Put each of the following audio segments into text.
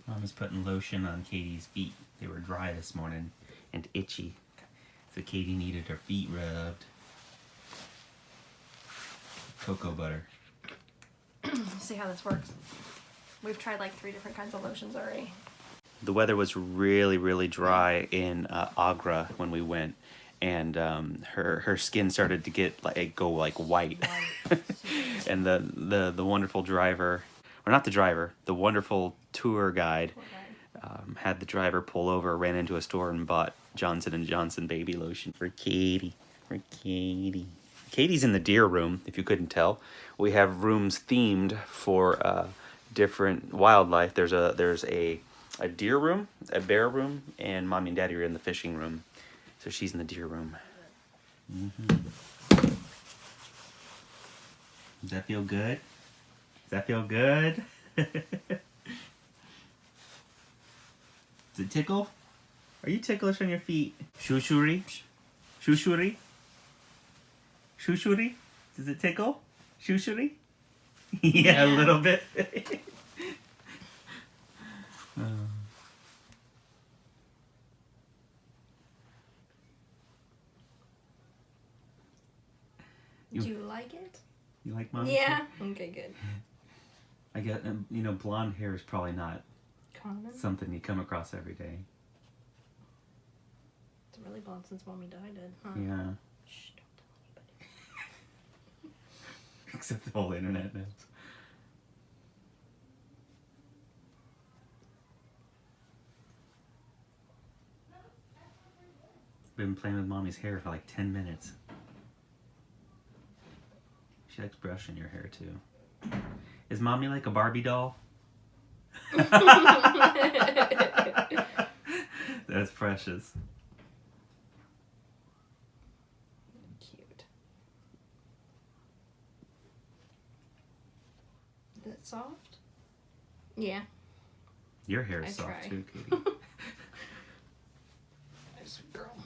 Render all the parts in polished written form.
Mom is putting lotion on Katie's feet. They were dry this morning and itchy. So Katie needed her feet rubbed. Cocoa butter. See how this works. We've tried like 3 different kinds of lotions already. The weather was really, really dry in Agra when we went, and her skin started to go white. And the wonderful driver, or not the driver, the wonderful tour guide had the driver pull over, ran into a store and bought Johnson & Johnson baby lotion for Katie. Katie's in the deer room, if you couldn't tell. We have rooms themed for different wildlife. There's a deer room, a bear room, and Mommy and Daddy are in the fishing room. So she's in the deer room. Does that feel good? Does that feel good? Does it tickle? Are you ticklish on your feet? Shushuri? Shushuri? Shushuri? Does it tickle? Shushuri? Yeah, a little bit. Do you like it? You like Mommy? Yeah. Okay, good. I get, blonde hair is probably not Common? something you come across every day. It's really blonde since Mommy dyed it, huh? Yeah. Shh, don't tell anybody. Except the whole internet knows. Been playing with Mommy's hair for like 10 minutes. She likes brushing your hair too. Is Mommy like a Barbie doll? That's precious. Cute. Is it soft? Yeah. Your hair is I soft try. too, Katie. Sweet girl.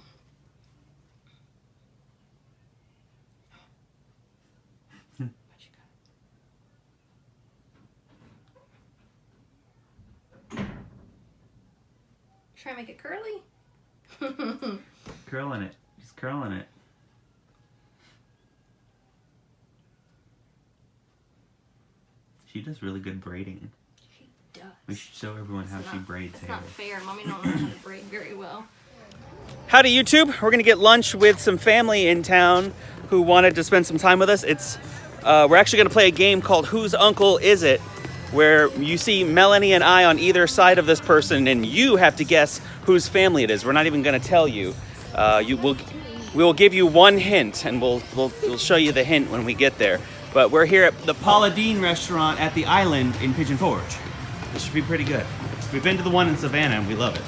What you got? Try to make it curly? Curling it. She's curling it. She does really good braiding. She does. We should show everyone how she braids It's hair. not fair. Mommy don't know how to braid very well. Howdy YouTube. We're gonna get lunch with some family in town who wanted to spend some time with us. We're actually gonna play a game called Whose Uncle Is It? Where you see Melanie and I on either side of this person and you have to guess whose family it is. We're not even gonna tell you. We will give you one hint and we'll show you the hint when we get there. But we're here at the Paula Deen restaurant at the Island in Pigeon Forge. This should be pretty good. We've been to the one in Savannah and we love it.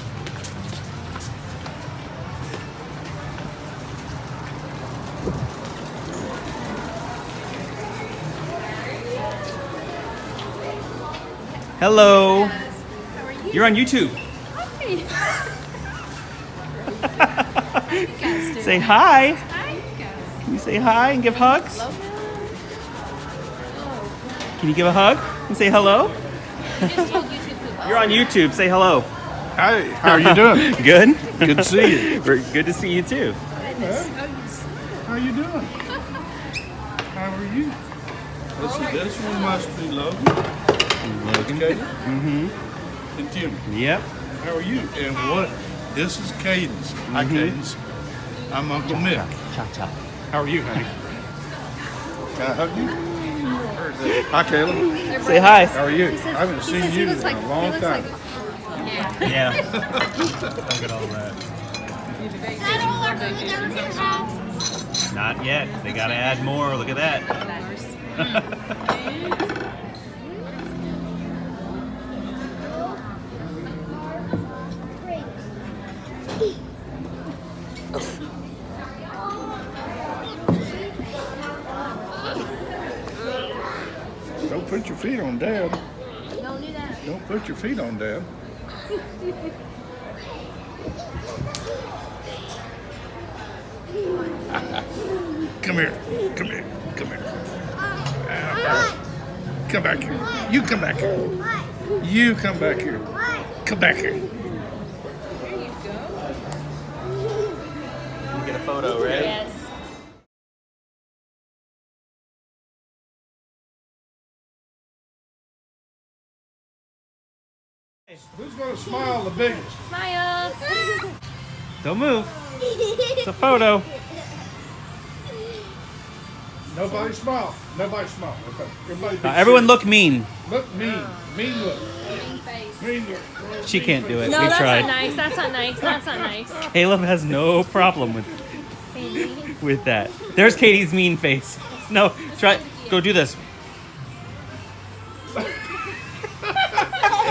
Hello. How are you? You're on YouTube. Say hi. Hi. Can you say hi and give hugs? Can you give a hug and say hello? You're on YouTube. Say hello. Hi, how are you doing? Good. Good to see you. We're good to see you too. How are you doing? How are you? This one must be Logan. Logan. Okay. Mm-hmm. And Jimmy. Yep. How are you? And what? This is Cadence. Hi, Cadence. I'm Uncle Mick. Ciao, ciao. How are you, honey? Can I hug you? Hi, Caleb. Say hi. How are you? I haven't seen you in a long time. Yeah. Look at all that. Not yet. They gotta add more. Look at that. Don't put your feet on Dad. Don't do that. Don't put your feet on Dad. Come here. Come here. Come here. Come come back here. You come back here. You come back here. Come back here. Get a photo, right? Yes. Who's going to smile the biggest? Smile. Don't move. It's a photo. Nobody smile. Nobody smile. Okay. Everybody be Everyone serious. look mean. Look mean. Mean look. Mean look. She can't do it. No, We that's tried. not nice. That's not nice. That's not nice. Caleb has no problem with that. There's Katie's mean face. No, try. Go do this.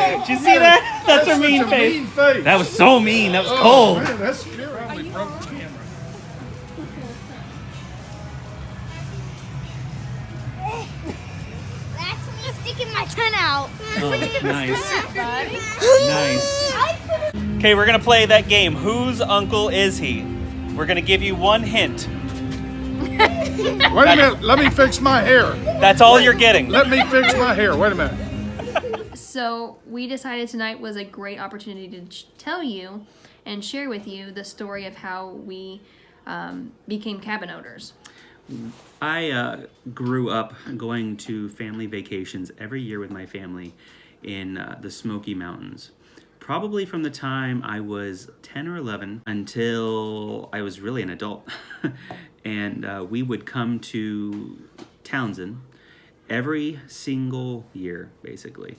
Did you see that? That's her mean such a face. mean face. That was so mean. That was Oh, cold. man, that's scary. Probably broke the camera. That's me sticking my tongue out. Oh, nice. Nice. Nice. Okay, we're gonna play that game. Whose uncle is he? We're gonna give you one hint. Wait a minute. Let me fix my hair. That's all you're getting. Let me fix my hair. Wait a minute. So we decided tonight was a great opportunity to tell you and share with you the story of how we became cabin owners. I grew up going to family vacations every year with my family in the Smoky Mountains. Probably from the time I was 10 or 11 until I was really an adult. And we would come to Townsend every single year, basically.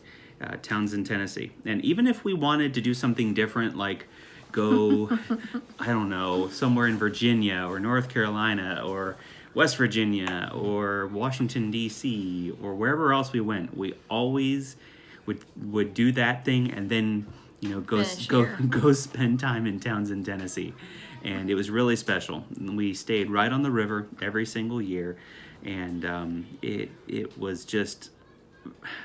Townsend, Tennessee. And even if we wanted to do something different, like go, I don't know, somewhere in Virginia or North Carolina or West Virginia or Washington, D.C. or wherever else we went, we always would do that thing and then, you know, go spend time in Townsend, Tennessee. And it was really special. We stayed right on the river every single year, and it was just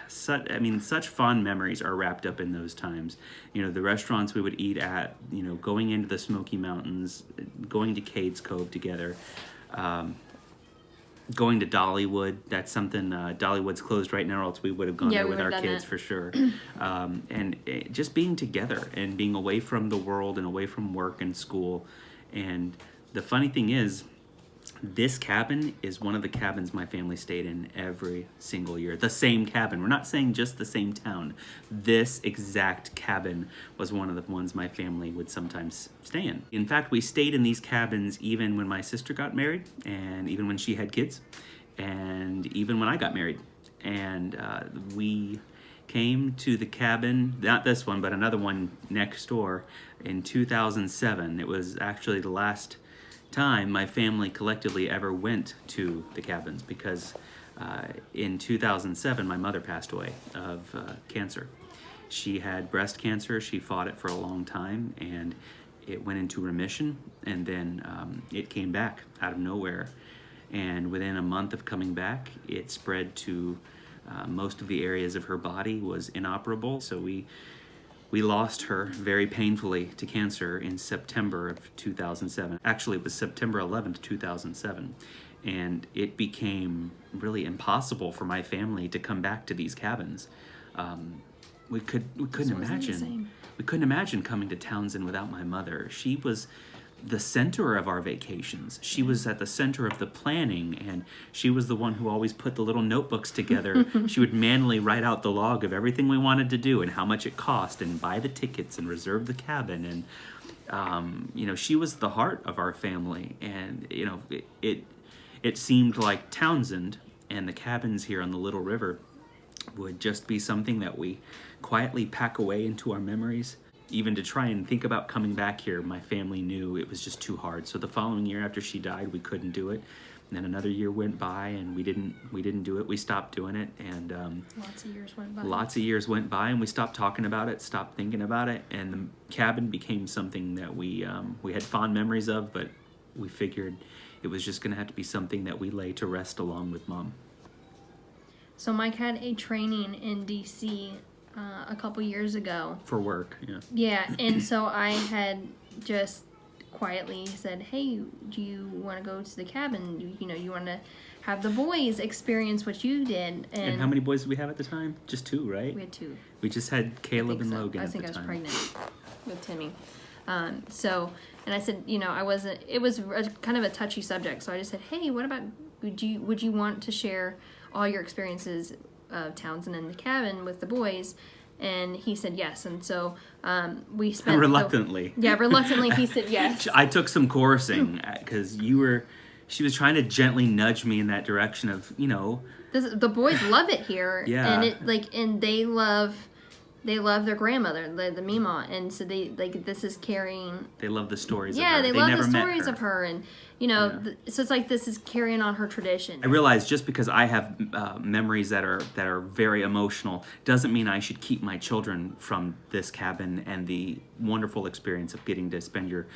such fond memories are wrapped up in those times. You know, the restaurants we would eat at, you know, going into the Smoky Mountains, going to Cades Cove together, going to Dollywood. That's something, Dollywood's closed right now, or else we would have gone there with our kids for sure. And just being together and being away from the world and away from work and school. And the funny thing is, this cabin is one of the cabins my family stayed in every single year. The same cabin. We're not saying just the same town. This exact cabin was one of the ones my family would sometimes stay in. In fact, we stayed in these cabins even when my sister got married, and even when she had kids, and even when I got married. And we came to the cabin, not this one, but another one next door in 2007. It was actually the last time my family collectively ever went to the cabins, because in 2007 my mother passed away of cancer. She had breast cancer. She fought it for a long time, and it went into remission, and then it came back out of nowhere, and within a month of coming back it spread to most of the areas of her body was inoperable. So we lost her very painfully to cancer in September of 2007. Actually, it was September 11th, 2007. And it became really impossible for my family to come back to these cabins. We couldn't imagine. We couldn't imagine coming to Townsend without my mother. She was the center of our vacations. She was at the center of the planning, and she was the one who always put the little notebooks together. She would manually write out the log of everything we wanted to do and how much it cost, and buy the tickets and reserve the cabin. And you know, she was the heart of our family. And you know, it seemed like Townsend and the cabins here on the Little River would just be something that we quietly pack away into our memories. Even to try and think about coming back here, my family knew it was just too hard. So the following year after she died, we couldn't do it. And then another year went by, and we didn't do it. We stopped doing it, and Lots of years went by. Lots of years went by, and we stopped talking about it, stopped thinking about it, and the cabin became something that we had fond memories of, but we figured it was just going to have to be something that we lay to rest along with Mom. So Mike had a training in D.C. A couple years ago. For work, yeah. Yeah, and so I had just quietly said, hey, do you want to go to the cabin? You know, you want to have the boys experience what you did. And how many boys did we have at the time? Just 2, right? We had 2. We just had Caleb and Logan I at the think time. I was pregnant with Timmy. And I said, I wasn't, it was kind of a touchy subject. So I just said, hey, what about, would you want to share all your experiences of Townsend and the cabin with the boys? And he said yes. And so we spent... Reluctantly. Reluctantly he said yes. I took some coursing because she was trying to gently nudge me in that direction of, The boys love it here. Yeah. And they love their grandmother, the Mima, and so this is carrying. They love the stories. Yeah, of her. they love the stories of her, and so it's like this is carrying on her tradition. I realize just because I have memories that are very emotional doesn't mean I should keep my children from this cabin and the wonderful experience of getting to spend your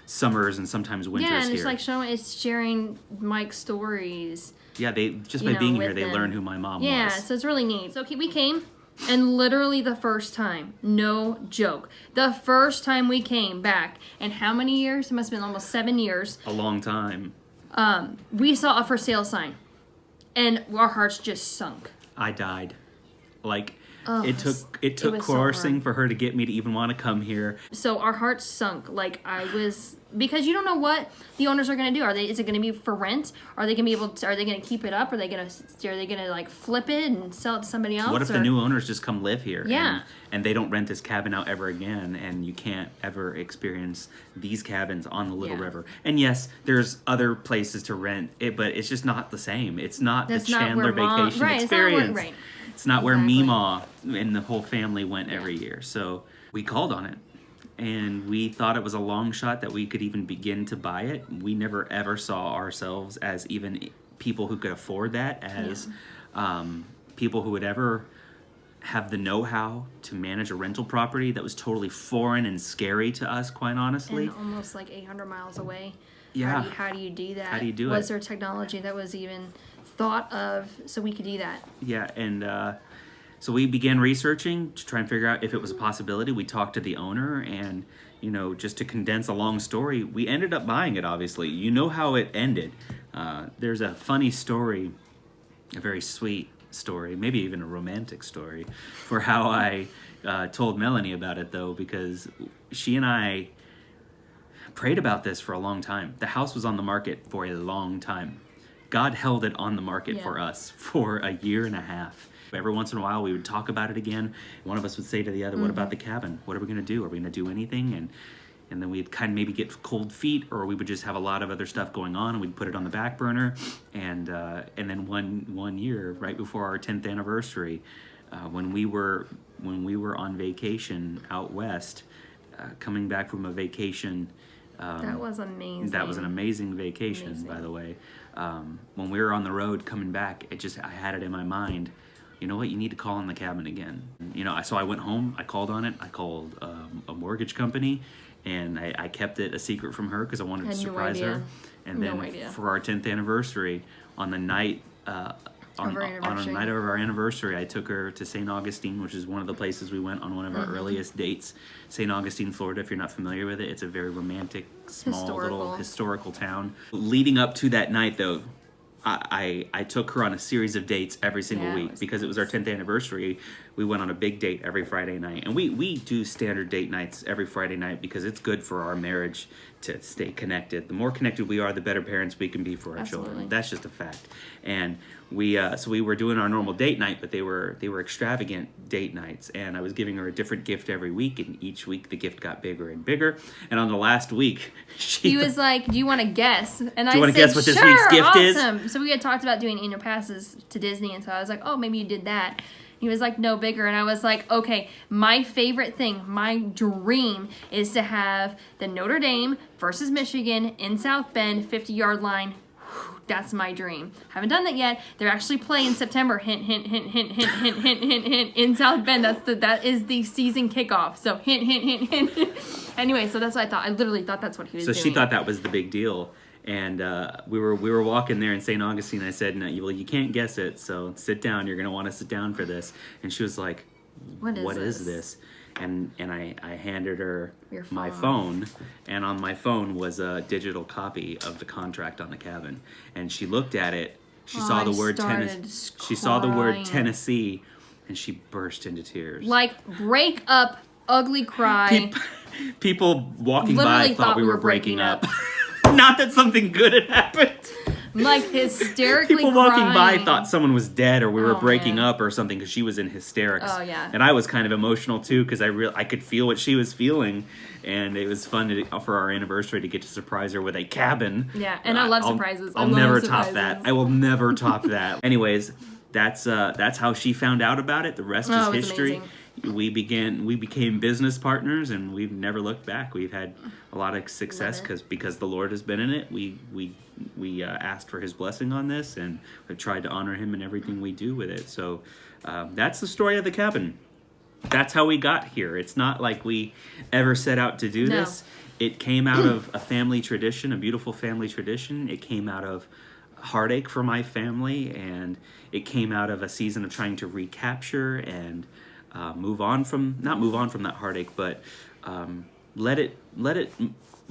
summers and sometimes winters here. Yeah, and it's sharing Mike's stories. Yeah, they just by being here, they learn who my mom was. Yeah, so it's really neat. So we came. And literally the first time, no joke, the first time we came back, and how many years? It must have been almost 7 years. A long time. We saw a for sale sign, and our hearts just sunk. I died. It took coursing for her to get me to even want to come here. So our hearts sunk. Because you don't know what the owners are going to do. Is it going to be for rent? Are they going to be able to? Are they going to keep it up? Are they going to flip it and sell it to somebody else? What if the new owners just come live here? Yeah. And they don't rent this cabin out ever again, and you can't ever experience these cabins on the Little River. And yes, there's other places to rent it, but it's just not the same. It's not the Chandler vacation experience. It's not where Meemaw and the whole family went every year. So we called on it. And we thought it was a long shot that we could even begin to buy it. We never ever saw ourselves as even people who could afford that, as people who would ever have the know-how to manage a rental property that was totally foreign and scary to us, quite honestly. And almost 800 miles away. Yeah. How do you do that? How do you do it? Was there technology that was even thought of so we could do that? Yeah, and so we began researching to try and figure out if it was a possibility. We talked to the owner, and just to condense a long story, we ended up buying it. Obviously, you know how it ended. There's a funny story, a very sweet story, maybe even a romantic story, for how I told Melanie about it, though, because she and I prayed about this for a long time. The house was on the market for a long time. God held it on the market for us for a year and a half. Every once in a while, we would talk about it again. One of us would say to the other, what about the cabin? What are we going to do? Are we going to do anything? And then we'd kind of maybe get cold feet, or we would just have a lot of other stuff going on, and we'd put it on the back burner. And then one year, right before our 10th anniversary, when we were on vacation out west, coming back from a vacation. That was amazing. That was an amazing vacation, by the way. When we were on the road coming back, I had it in my mind. You know what? You need to call on the cabin again. So I went home. I called on it. I called a mortgage company, and I kept it a secret from her because I wanted to surprise her. And then for our 10th anniversary, on the night on a night of our anniversary, I took her to St. Augustine, which is one of the places we went on one of our earliest dates. St. Augustine, Florida, if you're not familiar with it, it's a very romantic, small little historical town. Leading up to that night, though, I took her on a series of dates every single week because it was our 10th anniversary. We went on a big date every Friday night. And we do standard date nights every Friday night because it's good for our marriage to stay connected. The more connected we are, the better parents we can be for our children. That's just a fact. And so we were doing our normal date night, but they were extravagant date nights. And I was giving her a different gift every week, and each week the gift got bigger and bigger. And on the last week, he was like, "Do you want to guess?" And I said, guess what this week's gift is? So we had talked about doing annual passes to Disney, and so I was like, "Oh, maybe you did that." He was like, "No, bigger." And I was like, "Okay, my favorite thing, my dream is to have the Notre Dame versus Michigan in South Bend 50-yard line. That's my dream. Haven't done that yet. They're actually playing in September. Hint, hint, hint, hint, hint, hint, hint, hint, hint. In South Bend, that is the season kickoff. So hint, hint, hint, hint. Anyway, so that's what I thought. I literally thought that's what he was doing. So she thought that was the big deal. And we were walking there in St. Augustine. I said, "No, you can't guess it. So sit down. You're gonna want to sit down for this." And she was like, "What is this?" And I handed her my phone, and on my phone was a digital copy of the contract on the cabin. And she looked at it, She saw the word started She saw the word crying. Tennessee, and she burst into tears. Like, break up, ugly cry. People walking Literally by thought we were breaking up. Not that something good had happened. Like, hysterically People walking by crying. thought someone was dead or we were Oh, breaking man. up or something because she was in hysterics. Oh, yeah. And I was kind of emotional too because I could feel what she was feeling, and it was fun for our anniversary to get to surprise her with a cabin. Yeah, and I love surprises. I I'll love never surprises. top that. I will never top that. Anyways, that's how she found out about it. The rest Oh, is it's history. amazing. We became business partners, and we've never looked back. We've had a lot of success Love because the Lord has been in it. We asked for His blessing on this, and we've tried to honor Him in everything we do with it. So that's the story of the cabin. That's how we got here. It's not like we ever set out to do No. this. It came out of a family tradition, a beautiful family tradition. It came out of heartache for my family, and it came out of a season of trying to recapture and not move on from that heartache, but let it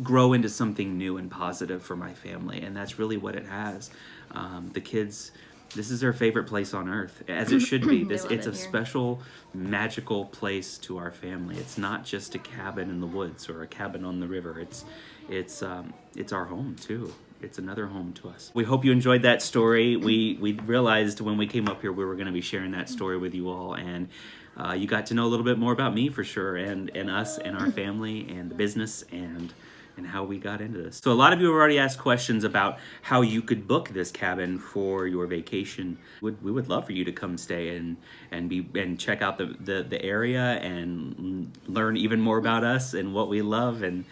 grow into something new and positive for my family, and that's really what it has. The kids, this is their favorite place on earth, as it should be. They love It's it a here. special, magical place to our family. It's not just a cabin in the woods or a cabin on the river. It's our home too. It's another home to us. We hope you enjoyed that story. We realized when we came up here we were going to be sharing that story with you all, and you got to know a little bit more about me for sure, and us and our family and the business and how we got into this. So a lot of you have already asked questions about how you could book this cabin for your vacation. We would love for you to come stay and check out the area and learn even more about us and what we love. And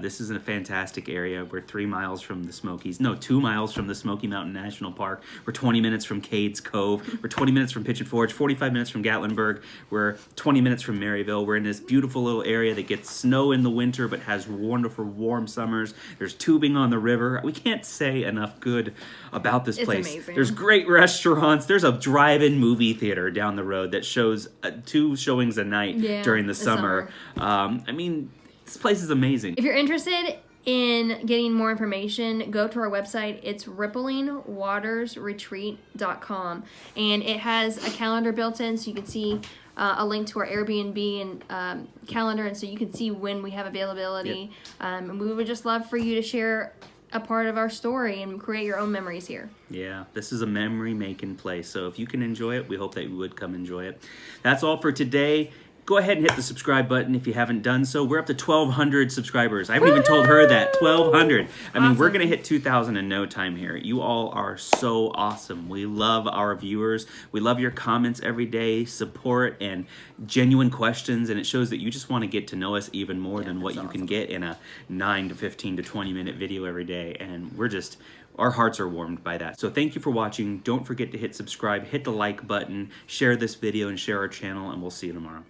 this is a fantastic area. We're 3 miles from the Smokies. No, 2 miles from the Smoky Mountain National Park. We're 20 minutes from Cades Cove. We're 20 minutes from Pigeon Forge, 45 minutes from Gatlinburg. We're 20 minutes from Maryville. We're in this beautiful little area that gets snow in the winter but has wonderful warm summers. There's tubing on the river. We can't say enough good about this It's place. amazing. There's great restaurants. There's a drive-in movie theater down the road that shows 2 showings a night during the summer. I mean, this place is amazing. If you're interested in getting more information, go to our website. It's ripplingwatersretreat.com, and it has a calendar built in, so you can see a link to our Airbnb and calendar, and so you can see when we have availability. And we would just love for you to share a part of our story and create your own memories here. Yeah, this is a memory-making place, so if you can enjoy it, we hope that you would come enjoy it. That's all for today. Go ahead and hit the subscribe button if you haven't done so. We're up to 1,200 subscribers. I haven't even told her that. 1,200. I mean, we're going to hit 2,000 in no time here. You all are so awesome. We love our viewers. We love your comments every day, support, and genuine questions. And it shows that you just want to get to know us even more than what you can get in a 9 to 15 to 20-minute video every day. And our hearts are warmed by that. So thank you for watching. Don't forget to hit subscribe, hit the like button, share this video, and share our channel, and we'll see you tomorrow.